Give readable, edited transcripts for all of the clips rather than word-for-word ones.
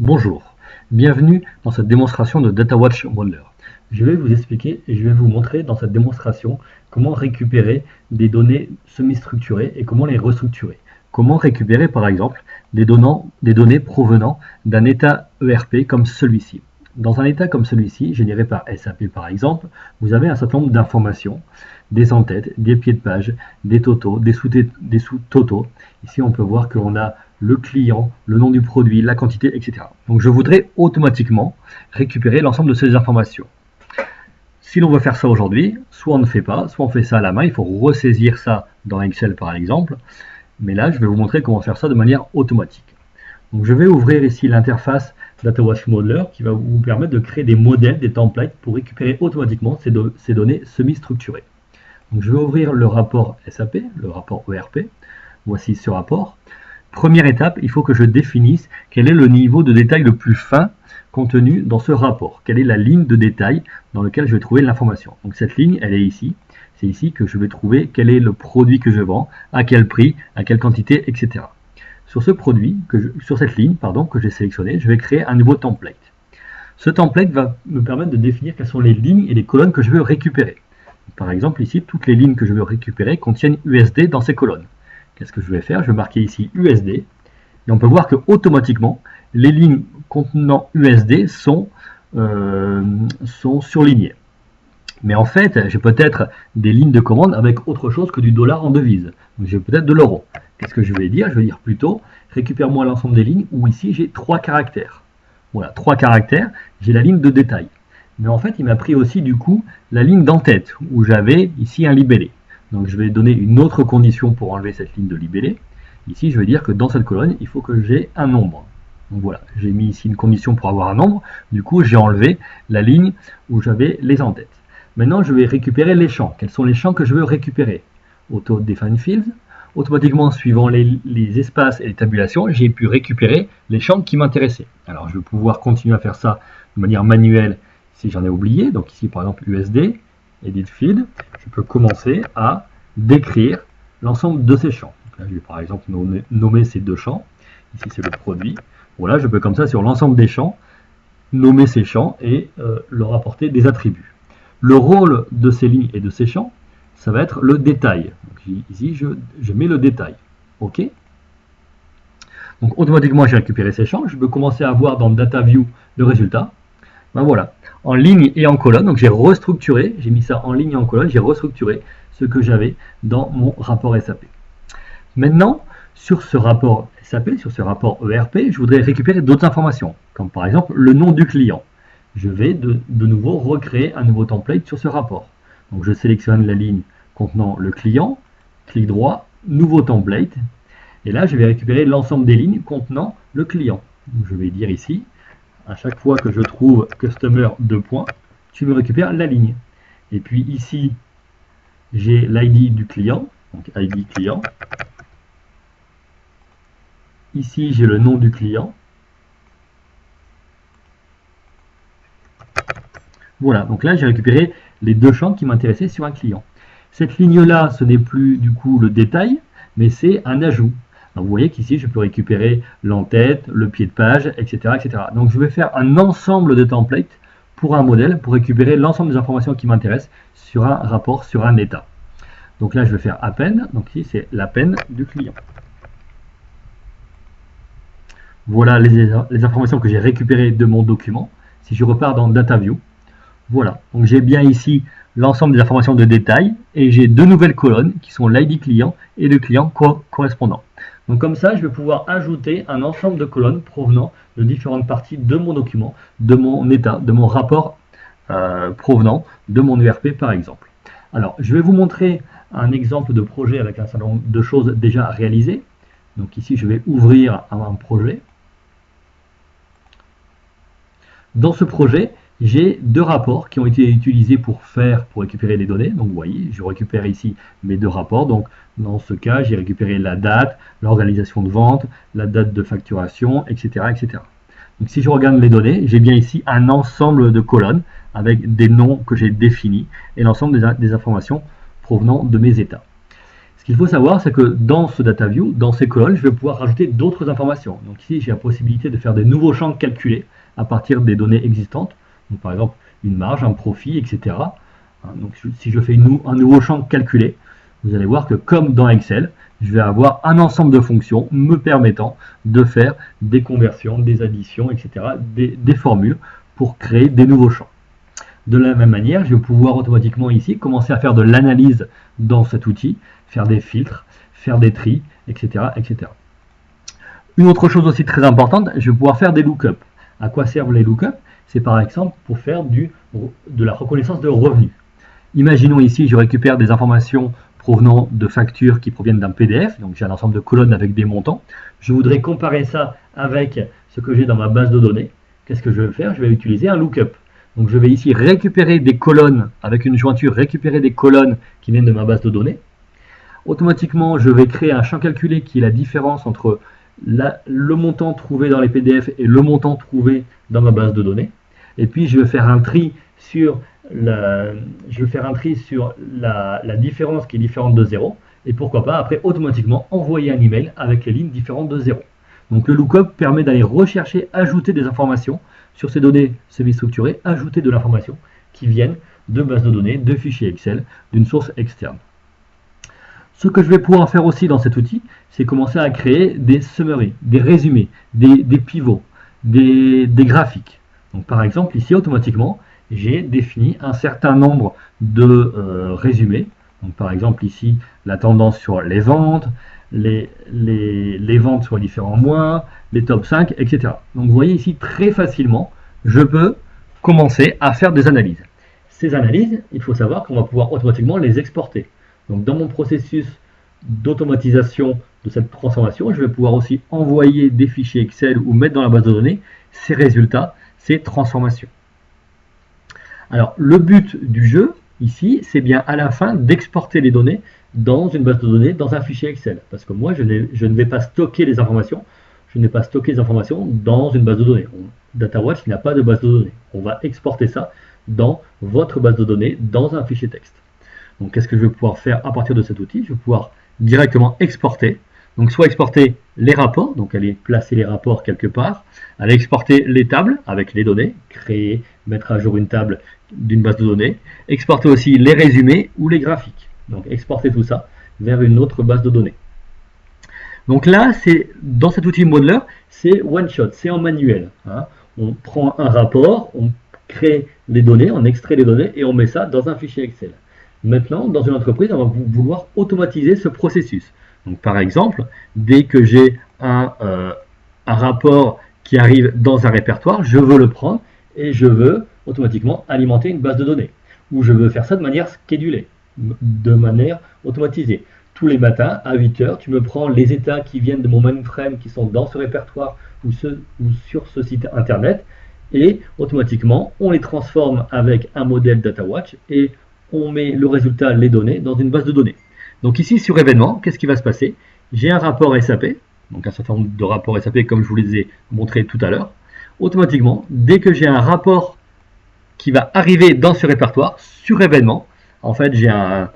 Bonjour, bienvenue dans cette démonstration de DataWatch Modeler. Je vais vous expliquer et je vais vous montrer dans cette démonstration comment récupérer des données semi-structurées et comment les restructurer. Comment récupérer par exemple des données provenant d'un état ERP comme celui-ci. Dans un état comme celui-ci, généré par SAP par exemple, vous avez un certain nombre d'informations, des en-têtes, des pieds de page, des totaux, des sous-totaux. Ici on peut voir que l'on a le client, le nom du produit, la quantité, etc. Donc je voudrais automatiquement récupérer l'ensemble de ces informations. Si l'on veut faire ça aujourd'hui, soit on ne fait pas, soit on fait ça à la main, il faut ressaisir ça dans Excel par exemple. Mais là, je vais vous montrer comment faire ça de manière automatique. Donc je vais ouvrir ici l'interface DataWatch Modeler qui va vous permettre de créer des modèles, des templates pour récupérer automatiquement ces données semi-structurées. Donc je vais ouvrir le rapport SAP, le rapport ERP. Voici ce rapport. Première étape, il faut que je définisse quel est le niveau de détail le plus fin contenu dans ce rapport. Quelle est la ligne de détail dans laquelle je vais trouver l'information. Donc cette ligne, elle est ici. C'est ici que je vais trouver quel est le produit que je vends, à quel prix, à quelle quantité, etc. Sur ce produit, sur cette ligne que j'ai sélectionnée, je vais créer un nouveau template. Ce template va me permettre de définir quelles sont les lignes et les colonnes que je veux récupérer. Par exemple, ici, toutes les lignes que je veux récupérer contiennent USD dans ces colonnes. Qu'est-ce que je vais faire? Je vais marquer ici USD. Et on peut voir que automatiquement, les lignes contenant USD sont surlignées. Mais en fait, j'ai peut-être des lignes de commande avec autre chose que du dollar en devise. Donc j'ai peut-être de l'euro. Qu'est-ce que je vais dire? Je vais dire plutôt, récupère-moi l'ensemble des lignes où ici j'ai 3 caractères. Voilà, 3 caractères, j'ai la ligne de détail. Mais en fait, il m'a pris aussi du coup la ligne d'en-tête où j'avais ici un libellé. Donc je vais donner une autre condition pour enlever cette ligne de libellé. Ici, je vais dire que dans cette colonne, il faut que j'ai un nombre. Donc voilà, j'ai mis ici une condition pour avoir un nombre. Du coup, j'ai enlevé la ligne où j'avais les en-têtes. Maintenant, je vais récupérer les champs. Quels sont les champs que je veux récupérer? Auto-define fields. Automatiquement, suivant les espaces et les tabulations, j'ai pu récupérer les champs qui m'intéressaient. Alors, je vais pouvoir continuer à faire ça de manière manuelle si j'en ai oublié. Donc ici, par exemple, USD, Edit Field. Je peux commencer à décrire l'ensemble de ces champs. Donc là, je vais par exemple nommer ces deux champs. Ici, c'est le produit. Voilà, je peux comme ça, sur l'ensemble des champs, nommer ces champs et leur apporter des attributs. Le rôle de ces lignes et de ces champs, ça va être le détail. Donc, ici, je mets le détail. OK. Donc, automatiquement, j'ai récupéré ces champs. Je peux commencer à voir dans Data View le résultat. Ben voilà, en ligne et en colonne. Donc, j'ai restructuré, j'ai mis ça en ligne et en colonne, j'ai restructuré ce que j'avais dans mon rapport SAP. Maintenant, sur ce rapport SAP, sur ce rapport ERP, je voudrais récupérer d'autres informations, comme par exemple le nom du client. Je vais de nouveau recréer un nouveau template sur ce rapport. Donc je sélectionne la ligne contenant le client, clic droit, nouveau template, et là je vais récupérer l'ensemble des lignes contenant le client. Donc, je vais dire ici, à chaque fois que je trouve customer 2 points, tu me récupères la ligne. Et puis ici, j'ai l'ID du client, donc ID client. Ici, j'ai le nom du client. Voilà, donc là j'ai récupéré les deux champs qui m'intéressaient sur un client. Cette ligne-là, ce n'est plus du coup le détail, mais c'est un ajout. Donc, vous voyez qu'ici je peux récupérer l'en-tête, le pied de page, etc., etc. Donc je vais faire un ensemble de templates pour un modèle, pour récupérer l'ensemble des informations qui m'intéressent sur un rapport, sur un état. Donc là je vais faire append, donc ici c'est l'append du client. Voilà les informations que j'ai récupérées de mon document. Si je repars dans Data View, voilà, donc j'ai bien ici l'ensemble des informations de détail et j'ai deux nouvelles colonnes qui sont l'ID client et le client correspondant. Donc comme ça, je vais pouvoir ajouter un ensemble de colonnes provenant de différentes parties de mon document, de mon état, de mon rapport provenant de mon ERP par exemple. Alors, je vais vous montrer un exemple de projet avec un certain nombre de choses déjà réalisées. Donc ici, je vais ouvrir un projet. Dans ce projet, j'ai deux rapports qui ont été utilisés pour récupérer les données. Donc vous voyez, je récupère ici mes deux rapports. Donc dans ce cas, j'ai récupéré la date, l'organisation de vente, la date de facturation, etc., etc. Donc si je regarde les données, j'ai bien ici un ensemble de colonnes avec des noms que j'ai définis et l'ensemble des informations provenant de mes états. Ce qu'il faut savoir, c'est que dans ce data view, dans ces colonnes, je vais pouvoir rajouter d'autres informations. Donc ici, j'ai la possibilité de faire des nouveaux champs calculés à partir des données existantes. Donc par exemple, une marge, un profit, etc. Donc si je fais un nouveau champ calculé, vous allez voir que comme dans Excel, je vais avoir un ensemble de fonctions me permettant de faire des conversions, des additions, etc., des formules pour créer des nouveaux champs. De la même manière, je vais pouvoir automatiquement ici commencer à faire de l'analyse dans cet outil, faire des filtres, faire des tris, etc., etc. Une autre chose aussi très importante, je vais pouvoir faire des lookups. À quoi servent les lookups? C'est par exemple pour faire de la reconnaissance de revenus. Imaginons ici, je récupère des informations provenant de factures qui proviennent d'un PDF, donc j'ai un ensemble de colonnes avec des montants. Je voudrais comparer ça avec ce que j'ai dans ma base de données. Qu'est-ce que je vais faire? Je vais utiliser un lookup. Donc je vais ici récupérer des colonnes, avec une jointure, récupérer des colonnes qui viennent de ma base de données. Automatiquement, je vais créer un champ calculé qui est la différence entre le montant trouvé dans les PDF et le montant trouvé dans ma base de données. Et puis je vais faire un tri sur la différence qui est différente de 0. Et pourquoi pas, après, automatiquement, envoyer un email avec les lignes différentes de 0. Donc le lookup permet d'aller rechercher, ajouter des informations sur ces données semi-structurées, ajouter de l'information qui viennent de bases de données, de fichiers Excel, d'une source externe. Ce que je vais pouvoir faire aussi dans cet outil, c'est commencer à créer des summaries, des résumés, des pivots, des graphiques. Donc par exemple, ici, automatiquement, j'ai défini un certain nombre de résumés. Donc par exemple, ici, la tendance sur les ventes, les ventes sur les différents mois, les top 5, etc. Donc vous voyez ici, très facilement, je peux commencer à faire des analyses. Ces analyses, il faut savoir qu'on va pouvoir automatiquement les exporter. Donc dans mon processus d'automatisation de cette transformation, je vais pouvoir aussi envoyer des fichiers Excel ou mettre dans la base de données ces résultats, ces transformations. Alors le but du jeu ici, c'est bien à la fin d'exporter les données dans une base de données, dans un fichier Excel. Parce que moi, je ne vais pas stocker les informations, je n'ai pas stocké les informations dans une base de données. DataWatch n'a pas de base de données. On va exporter ça dans votre base de données, dans un fichier texte. Donc qu'est-ce que je vais pouvoir faire à partir de cet outil? Je vais pouvoir directement exporter. Donc soit exporter les rapports, donc aller placer les rapports quelque part, aller exporter les tables avec les données, créer, mettre à jour une table d'une base de données, exporter aussi les résumés ou les graphiques. Donc exporter tout ça vers une autre base de données. Donc là, dans cet outil Modeler, c'est one shot, c'est en manuel. On prend un rapport, on crée les données, on extrait les données et on met ça dans un fichier Excel. Maintenant, dans une entreprise, on va vouloir automatiser ce processus. Donc, par exemple, dès que j'ai un rapport qui arrive dans un répertoire, je veux le prendre et je veux automatiquement alimenter une base de données. Ou je veux faire ça de manière schedulée, de manière automatisée. Tous les matins, à 8 heures, tu me prends les états qui viennent de mon mainframe qui sont dans ce répertoire ou sur ce site internet et automatiquement, on les transforme avec un modèle DataWatch et on met le résultat, les données, dans une base de données. Donc ici, sur événements, qu'est-ce qui va se passer? J'ai un rapport SAP, donc un certain nombre de rapports SAP comme je vous les ai montrés tout à l'heure. Automatiquement, dès que j'ai un rapport qui va arriver dans ce répertoire, sur événement, en fait, j'ai un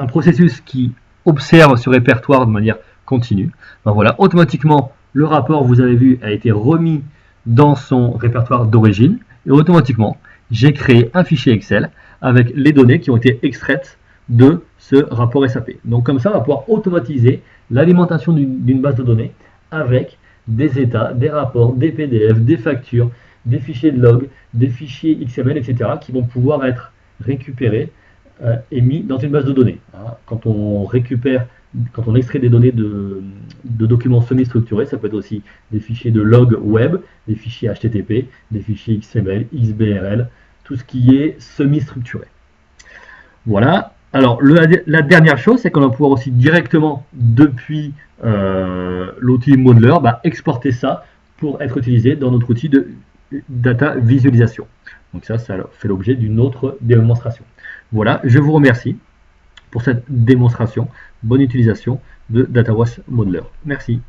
processus qui observe ce répertoire de manière continue. Ben voilà, automatiquement, le rapport, vous avez vu, a été remis dans son répertoire d'origine et automatiquement, j'ai créé un fichier Excel avec les données qui ont été extraites de ce rapport SAP. Donc comme ça, on va pouvoir automatiser l'alimentation d'une base de données avec des états, des rapports, des PDF, des factures, des fichiers de log, des fichiers XML, etc. qui vont pouvoir être récupérés et mis dans une base de données. Quand on extrait des données de documents semi-structurés, ça peut être aussi des fichiers de log web, des fichiers HTTP, des fichiers XML, XBRL, tout ce qui est semi-structuré. Voilà. Alors, la dernière chose, c'est qu'on va pouvoir aussi directement, depuis l'outil Modeler, exporter ça pour être utilisé dans notre outil de data visualisation. Donc ça fait l'objet d'une autre démonstration. Voilà, je vous remercie pour cette démonstration. Bonne utilisation de DataWatch Modeler. Merci.